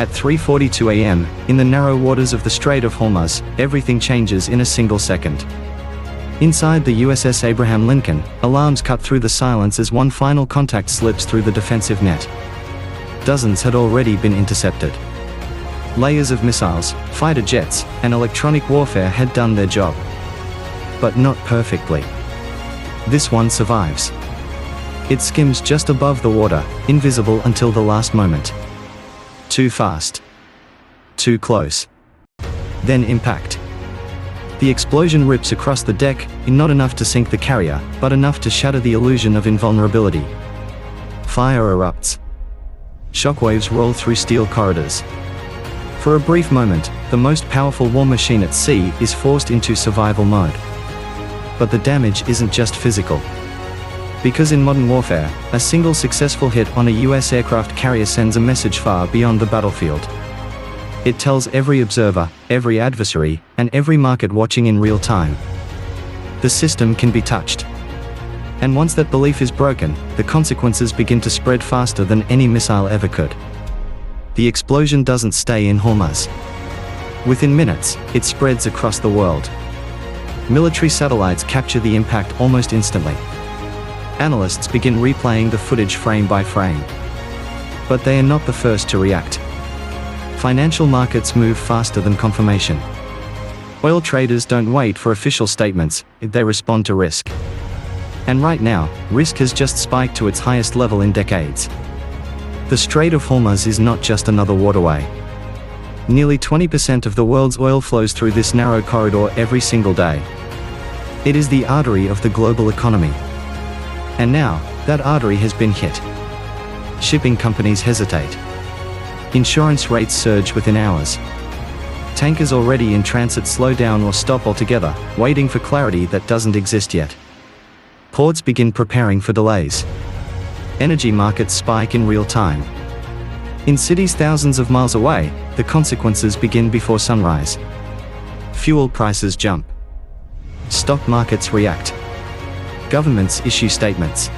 At 3:42 a.m., in the narrow waters of the Strait of Hormuz, everything changes in a single second. Inside the USS Abraham Lincoln, alarms cut through the silence as one final contact slips through the defensive net. Dozens had already been intercepted. Layers of missiles, fighter jets, and electronic warfare had done their job. But not perfectly. This one survives. It skims just above the water, invisible until the last moment. Too fast. Too close. Then impact. The explosion rips across the deck, not enough to sink the carrier, but enough to shatter the illusion of invulnerability. Fire erupts. Shockwaves roll through steel corridors. For a brief moment, the most powerful war machine at sea is forced into survival mode. But the damage isn't just physical. Because in modern warfare, a single successful hit on a US aircraft carrier sends a message far beyond the battlefield. It tells every observer, every adversary, and every market watching in real time. The system can be touched. And once that belief is broken, the consequences begin to spread faster than any missile ever could. The explosion doesn't stay in Hormuz. Within minutes, it spreads across the world. Military satellites capture the impact almost instantly. Analysts begin replaying the footage frame by frame. But they are not the first to react. Financial markets move faster than confirmation. Oil traders don't wait for official statements, they respond to risk. And right now, risk has just spiked to its highest level in decades. The Strait of Hormuz is not just another waterway. Nearly 20% of the world's oil flows through this narrow corridor every single day. It is the artery of the global economy. And now, that artery has been hit. Shipping companies hesitate. Insurance rates surge within hours. Tankers already in transit slow down or stop altogether, waiting for clarity that doesn't exist yet. Ports begin preparing for delays. Energy markets spike in real time. In cities thousands of miles away, the consequences begin before sunrise. Fuel prices jump. Stock markets react. Governments issue statements.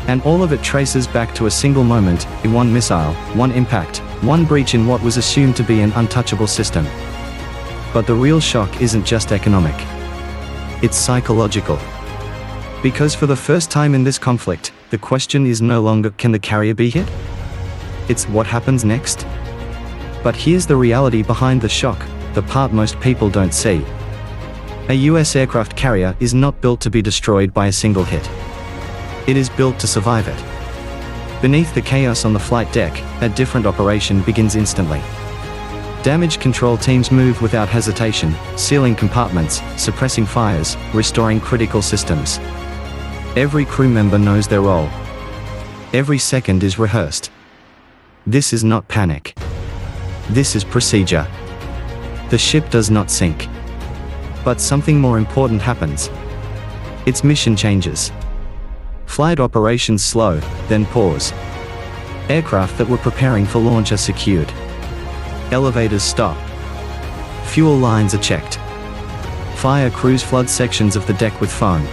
And all of it traces back to a single moment, in one missile, one impact, one breach in what was assumed to be an untouchable system. But the real shock isn't just economic. It's psychological. Because for the first time in this conflict, the question is no longer can the carrier be hit? It's what happens next? But here's the reality behind the shock, the part most people don't see. A US aircraft carrier is not built to be destroyed by a single hit. It is built to survive it. Beneath the chaos on the flight deck, a different operation begins instantly. Damage control teams move without hesitation, sealing compartments, suppressing fires, restoring critical systems. Every crew member knows their role. Every second is rehearsed. This is not panic. This is procedure. The ship does not sink. But something more important happens. Its mission changes. Flight operations slow, then pause. Aircraft that were preparing for launch are secured. Elevators stop. Fuel lines are checked. Fire crews flood sections of the deck with foam.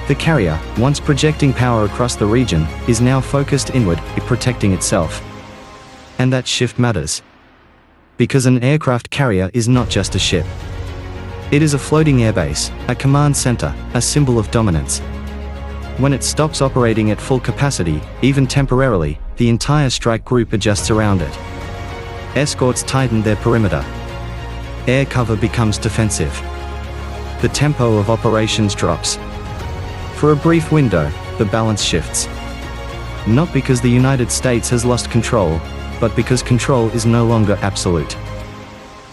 The carrier, once projecting power across the region, is now focused inward, protecting itself. And that shift matters. Because an aircraft carrier is not just a ship. It is a floating airbase, a command center, a symbol of dominance. When it stops operating at full capacity, even temporarily, the entire strike group adjusts around it. Escorts tighten their perimeter. Air cover becomes defensive. The tempo of operations drops. For a brief window, the balance shifts. Not because the United States has lost control, but because control is no longer absolute.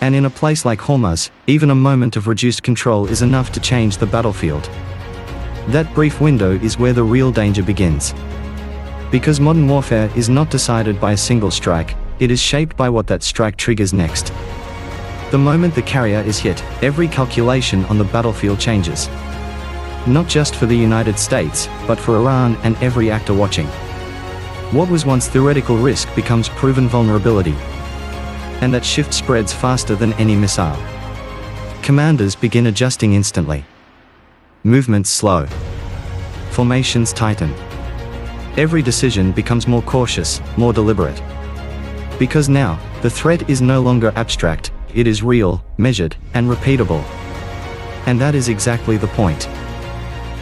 And in a place like Hormuz, even a moment of reduced control is enough to change the battlefield. That brief window is where the real danger begins. Because modern warfare is not decided by a single strike, it is shaped by what that strike triggers next. The moment the carrier is hit, every calculation on the battlefield changes. Not just for the United States, but for Iran and every actor watching. What was once theoretical risk becomes proven vulnerability. And that shift spreads faster than any missile. Commanders begin adjusting instantly. Movements slow. Formations tighten. Every decision becomes more cautious, more deliberate. Because now, the threat is no longer abstract, it is real, measured, and repeatable. And that is exactly the point.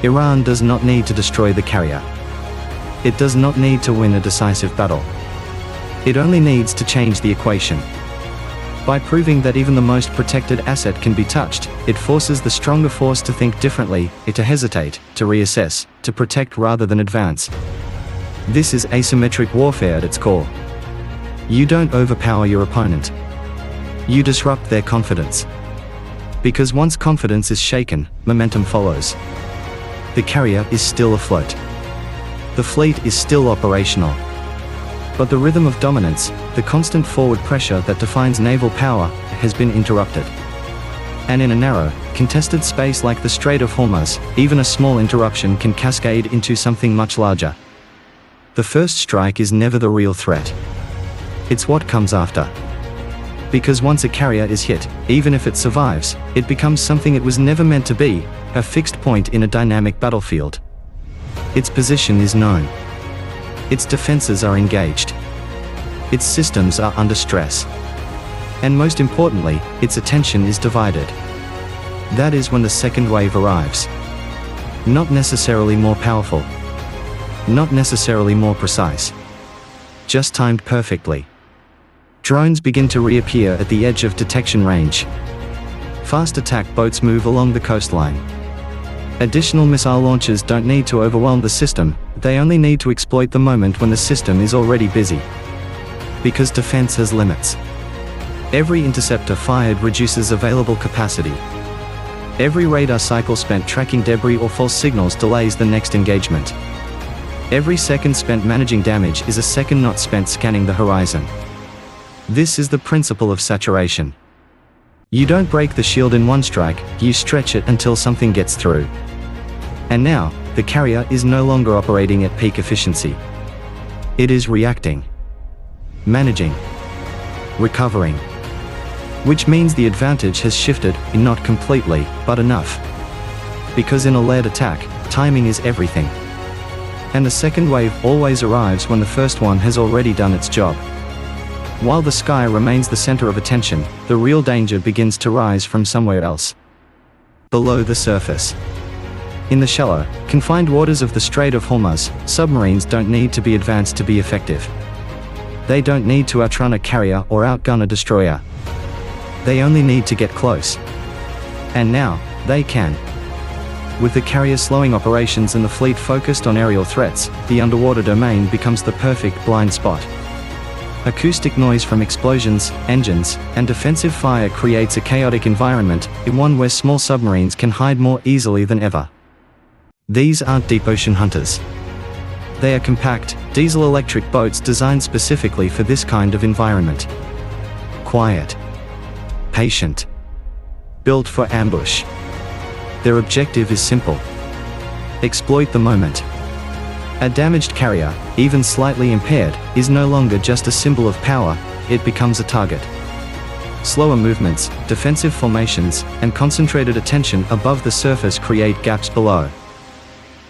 Iran does not need to destroy the carrier. It does not need to win a decisive battle. It only needs to change the equation. By proving that even the most protected asset can be touched, it forces the stronger force to think differently, to hesitate, to reassess, to protect rather than advance. This is asymmetric warfare at its core. You don't overpower your opponent. You disrupt their confidence. Because once confidence is shaken, momentum follows. The carrier is still afloat. The fleet is still operational. But the rhythm of dominance, the constant forward pressure that defines naval power, has been interrupted. And in a narrow, contested space like the Strait of Hormuz, even a small interruption can cascade into something much larger. The first strike is never the real threat. It's what comes after. Because once a carrier is hit, even if it survives, it becomes something it was never meant to be, a fixed point in a dynamic battlefield. Its position is known. Its defenses are engaged. Its systems are under stress. And most importantly, its attention is divided. That is when the second wave arrives. Not necessarily more powerful. Not necessarily more precise. Just timed perfectly. Drones begin to reappear at the edge of detection range. Fast attack boats move along the coastline. Additional missile launchers don't need to overwhelm the system, they only need to exploit the moment when the system is already busy. Because defense has limits. Every interceptor fired reduces available capacity. Every radar cycle spent tracking debris or false signals delays the next engagement. Every second spent managing damage is a second not spent scanning the horizon. This is the principle of saturation. You don't break the shield in one strike, you stretch it until something gets through. And now, the carrier is no longer operating at peak efficiency. It is reacting, managing, recovering. Which means the advantage has shifted, not completely, but enough. Because in a layered attack, timing is everything. And the second wave always arrives when the first one has already done its job. While the sky remains the center of attention, the real danger begins to rise from somewhere else. Below the surface. In the shallow, confined waters of the Strait of Hormuz, submarines don't need to be advanced to be effective. They don't need to outrun a carrier or outgun a destroyer. They only need to get close. And now, they can. With the carrier slowing operations and the fleet focused on aerial threats, the underwater domain becomes the perfect blind spot. Acoustic noise from explosions, engines, and defensive fire creates a chaotic environment, one where small submarines can hide more easily than ever. These aren't deep ocean hunters. They are compact, diesel-electric boats designed specifically for this kind of environment. Quiet. Patient. Built for ambush. Their objective is simple. Exploit the moment. A damaged carrier, even slightly impaired, is no longer just a symbol of power, it becomes a target. Slower movements, defensive formations, and concentrated attention above the surface create gaps below.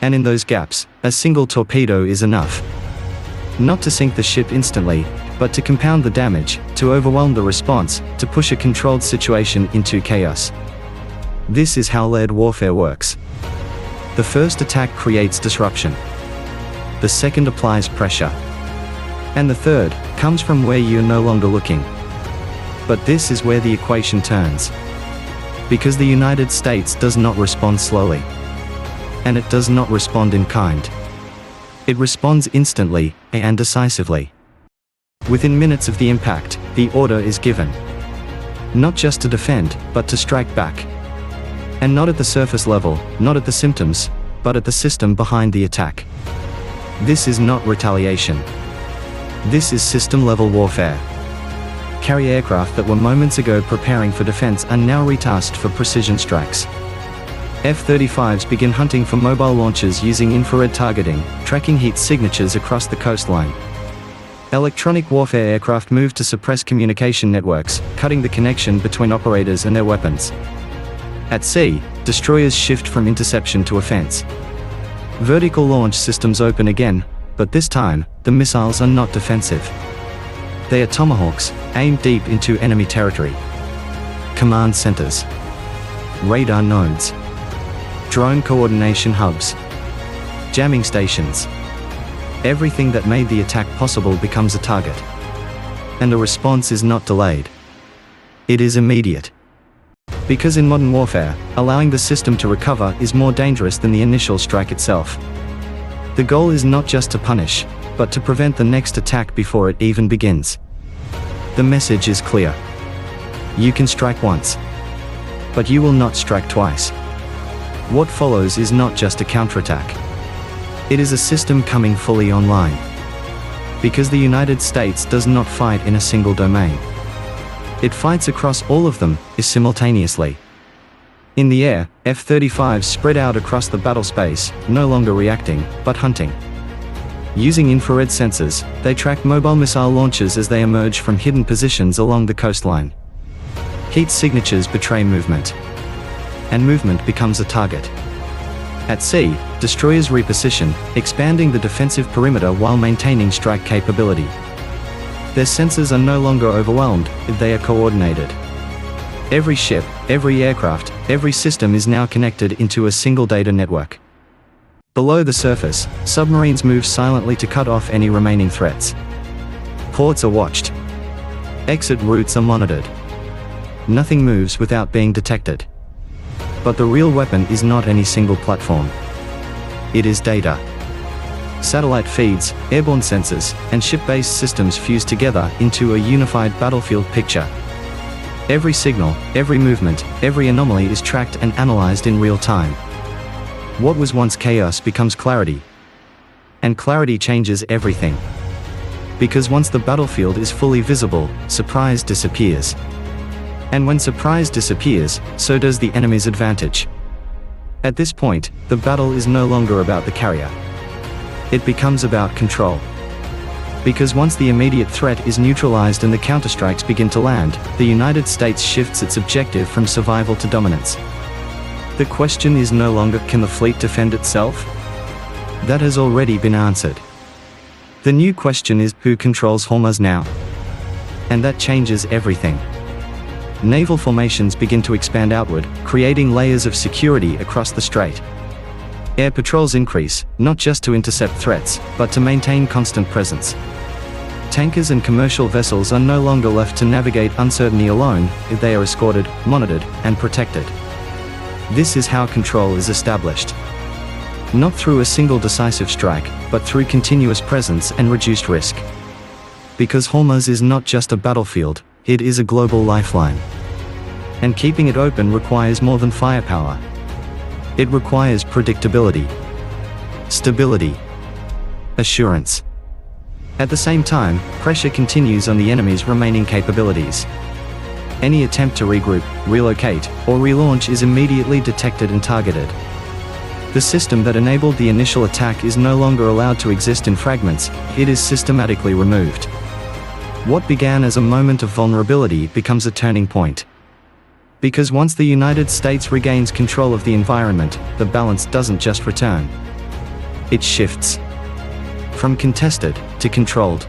And in those gaps, a single torpedo is enough. Not to sink the ship instantly, but to compound the damage, to overwhelm the response, to push a controlled situation into chaos. This is how layered warfare works. The first attack creates disruption. The second applies pressure. And the third comes from where you're no longer looking. But this is where the equation turns. Because the United States does not respond slowly. And it does not respond in kind. It responds instantly and decisively. Within minutes of the impact, the order is given. Not just to defend, but to strike back. And not at the surface level, not at the symptoms, but at the system behind the attack. This is not retaliation. This is system-level warfare. Carrier aircraft that were moments ago preparing for defense are now retasked for precision strikes. F-35s begin hunting for mobile launchers using infrared targeting, tracking heat signatures across the coastline. Electronic warfare aircraft move to suppress communication networks, cutting the connection between operators and their weapons. At sea, destroyers shift from interception to offense. Vertical launch systems open again, but this time, the missiles are not defensive. They are tomahawks, aimed deep into enemy territory. Command centers, radar nodes, drone coordination hubs, jamming stations. Everything that made the attack possible becomes a target. And the response is not delayed. It is immediate. Because in modern warfare, allowing the system to recover is more dangerous than the initial strike itself. The goal is not just to punish, but to prevent the next attack before it even begins. The message is clear. You can strike once, but you will not strike twice. What follows is not just a counterattack. It is a system coming fully online. Because the United States does not fight in a single domain. It fights across all of them, simultaneously. In the air, F-35s spread out across the battle space, no longer reacting, but hunting. Using infrared sensors, they track mobile missile launches as they emerge from hidden positions along the coastline. Heat signatures betray movement. And movement becomes a target. At sea, destroyers reposition, expanding the defensive perimeter while maintaining strike capability. Their sensors are no longer overwhelmed, they are coordinated. Every ship, every aircraft, every system is now connected into a single data network. Below the surface, submarines move silently to cut off any remaining threats. Ports are watched. Exit routes are monitored. Nothing moves without being detected. But the real weapon is not any single platform. It is data. Satellite feeds, airborne sensors, and ship-based systems fuse together into a unified battlefield picture. Every signal, every movement, every anomaly is tracked and analyzed in real time. What was once chaos becomes clarity. And clarity changes everything. Because once the battlefield is fully visible, surprise disappears. And when surprise disappears, so does the enemy's advantage. At this point, the battle is no longer about the carrier. It becomes about control. Because once the immediate threat is neutralized and the counterstrikes begin to land, the United States shifts its objective from survival to dominance. The question is no longer, can the fleet defend itself? That has already been answered. The new question is, who controls Hormuz now? And that changes everything. Naval formations begin to expand outward, creating layers of security across the strait. Air patrols increase, not just to intercept threats, but to maintain constant presence. Tankers and commercial vessels are no longer left to navigate uncertainty alone, they are escorted, monitored, and protected. This is how control is established. Not through a single decisive strike, but through continuous presence and reduced risk. Because Hormuz is not just a battlefield, it is a global lifeline. And keeping it open requires more than firepower. It requires predictability, stability, assurance. At the same time, pressure continues on the enemy's remaining capabilities. Any attempt to regroup, relocate, or relaunch is immediately detected and targeted. The system that enabled the initial attack is no longer allowed to exist in fragments, it is systematically removed. What began as a moment of vulnerability becomes a turning point. Because once the United States regains control of the environment, the balance doesn't just return. It shifts. From contested to controlled.